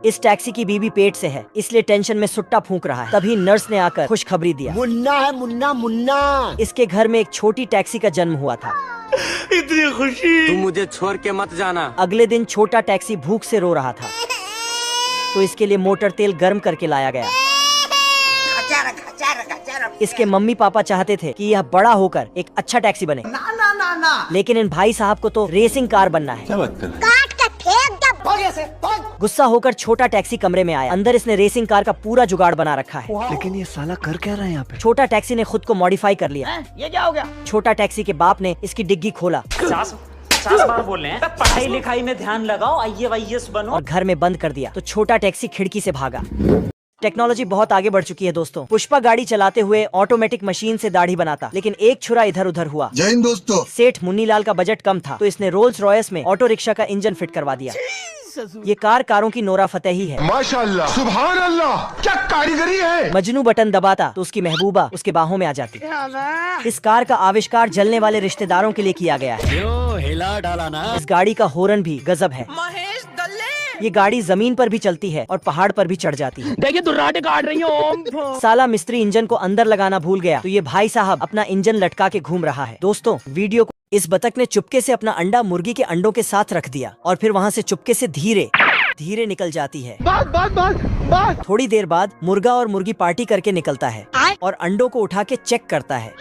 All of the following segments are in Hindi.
इस टैक्सी की बीवी पेट से है, इसलिए टेंशन में सुट्टा फूंक रहा है। तभी नर्स ने आकर खुशखबरी दिया, मुन्ना है मुन्ना मुन्ना। इसके घर में एक छोटी टैक्सी का जन्म हुआ था। इतनी खुशी। तू मुझे छोड़ के मत जाना। अगले दिन छोटा टैक्सी भूख से रो रहा था, तो इसके लिए मोटर तेल गर्म करके लाया गया। इसके मम्मी पापा चाहते थे कि यह बड़ा होकर एक अच्छा टैक्सी बने, ना। लेकिन इन भाई साहब को तो रेसिंग कार बनना है। गुस्सा होकर छोटा टैक्सी कमरे में आया। अंदर इसने रेसिंग कार का पूरा जुगाड़ बना रखा है। लेकिन ये साला कर क्या रहा है यहाँ पे? छोटा टैक्सी ने खुद को मॉडिफाई कर लिया। ये क्या हो गया? छोटा टैक्सी के बाप ने इसकी डिग्गी खोला 50 बार बोल रहे हैं, पढ़ाई लिखाई में ध्यान लगाओ, IAS बनो, और घर में बंद कर दिया। तो छोटा टैक्सी खिड़की से भागा। टेक्नोलॉजी बहुत आगे बढ़ चुकी है दोस्तों। पुष्पा गाड़ी चलाते हुए ऑटोमेटिक मशीन से दाढ़ी बनाता, लेकिन एक छुरा इधर उधर हुआ। जय हिंद दोस्तों। सेठ मुन्नीलाल का बजट कम था, तो इसने रोल्स रॉयस में ऑटो रिक्शा का इंजन फिट करवा दिया। ये कार कारों की नोरा फतेही है। माशाअल्लाह, सुभान अल्लाह, क्या कारीगरी है। मजनू बटन दबाता तो उसकी महबूबा उसके बाहों में आ जाती। इस कार का आविष्कार जलने वाले रिश्तेदारों के लिए किया गया है। हिला डाला ना। इस गाड़ी का हॉर्न भी गजब है। ये गाड़ी जमीन पर भी चलती है और पहाड़ पर भी चढ़ जाती है। देखिए दुर्राटे काट रही हो। साला मिस्त्री इंजन को अंदर लगाना भूल गया, तो ये भाई साहब अपना इंजन लटका के घूम रहा है। दोस्तों वीडियो को इस बतख ने चुपके से अपना अंडा मुर्गी के अंडों के साथ रख दिया और फिर वहाँ से चुपके से धीरे धीरे निकल जाती है। थोड़ी देर बाद मुर्गा और मुर्गी पार्टी करके निकलता है और अंडों को उठा के चेक करता है।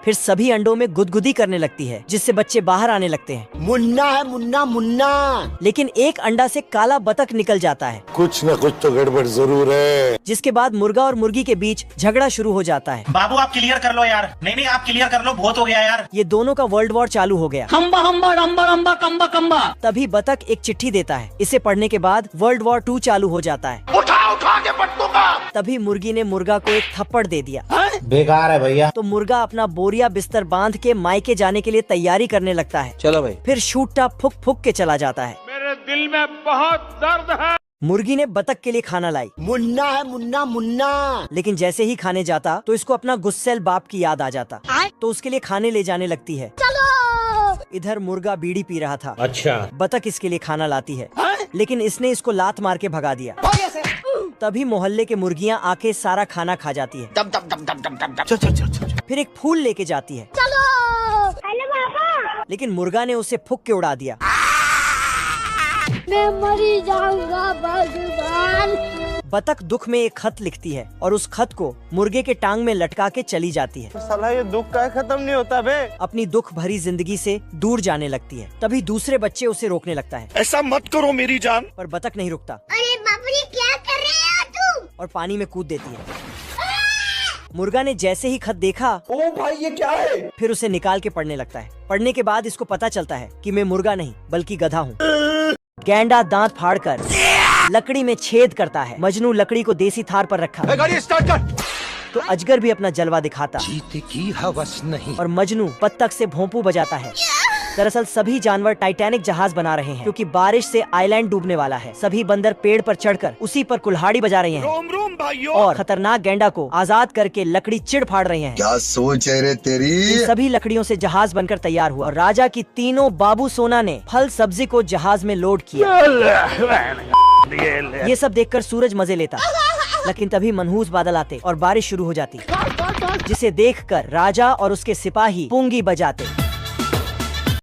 फिर सभी अंडों में गुदगुदी करने लगती है, जिससे बच्चे बाहर आने लगते हैं। मुन्ना है मुन्ना मुन्ना। लेकिन एक अंडा से काला बतख निकल जाता है, कुछ न कुछ तो गड़बड़ जरूर है। जिसके बाद मुर्गा और मुर्गी के बीच झगड़ा शुरू हो जाता है। बाबू आप क्लियर कर लो यार। नहीं आप क्लियर कर लो, बहुत हो गया यार। ये दोनों का वर्ल्ड वॉर चालू हो गया। हम्बा हम्बा रम्बा रम्बा कम्बा कम्बा। तभी बतख एक चिट्ठी देता है। इसे पढ़ने के बाद वर्ल्ड वॉर 2 चालू हो जाता है। उठा के पटकूंगा। तभी मुर्गी ने मुर्गा को एक थप्पड़ दे दिया। बेकार है भैया। तो मुर्गा अपना बोरिया बिस्तर बांध के मायके जाने के लिए तैयारी करने लगता है। चलो भाई। फिर शूटा फुक फुक के चला जाता है। मेरे दिल में बहुत दर्द है। मुर्गी ने बतख के लिए खाना लाई, मुन्ना है मुन्ना मुन्ना। लेकिन जैसे ही खाने जाता तो इसको अपना गुस्सैल बाप की याद आ जाता, तो उसके लिए खाने ले जाने लगती है। इधर मुर्गा बीड़ी पी रहा था। अच्छा। बतख इसके लिए खाना लाती है, लेकिन इसने इसको लात मार के भगा दिया। तभी मोहल्ले के मुर्गियाँ आके सारा खाना खा जाती है। फिर एक फूल लेके जाती है, लेकिन मुर्गा ने उसे फूंक के उड़ा दिया। मैं मरी जाऊंगा भगवान। बतख दुख में एक खत लिखती है और उस खत को मुर्गे के टांग में लटका के चली जाती है। साला ये दुख का खत्म नहीं होता बे। अपनी दुख भरी जिंदगी से दूर जाने लगती है। तभी दूसरे बच्चे उसे रोकने लगता है, ऐसा मत करो मेरी जान। पर बतख नहीं रुकता अरे बाप रे क्या कर रहे हो तुम? और पानी में कूद देती है। मुर्गा ने जैसे ही खत देखा, ओ भाई ये क्या है? फिर उसे निकाल के पढ़ने लगता है। पढ़ने के बाद इसको पता चलता है कि मैं मुर्गा नहीं बल्कि गधा हूँ। गैंडा दांत फाड़कर लकड़ी में छेद करता है। मजनू लकड़ी को देसी थार पर रखा, गाड़ी स्टार्ट कर। तो अजगर भी अपना जलवा दिखाता जीते की हवस नहीं। और मजनू बत्तख से भोंपू बजाता है। दरअसल सभी जानवर टाइटैनिक जहाज बना रहे हैं, क्योंकि बारिश से आइलैंड डूबने वाला है। सभी बंदर पेड़ पर चढ़कर उसी पर कुल्हाड़ी बजा रहे हैं। रोम रोम भाइयों। और खतरनाक गैंडा को आजाद करके लकड़ी चिड़ फाड़ रहे हैं। क्या सोच है रे तेरी। इन सभी लकड़ियों से जहाज बनकर तैयार हुआ और राजा की तीनों बाबू सोना ने फल सब्जी को जहाज में लोड किया। ये सब देखकर सूरज मजे लेता, लेकिन तभी मनहूस बादल आते और बारिश शुरू हो जाती, जिसे देखकर राजा और उसके सिपाही पूंगी बजाते।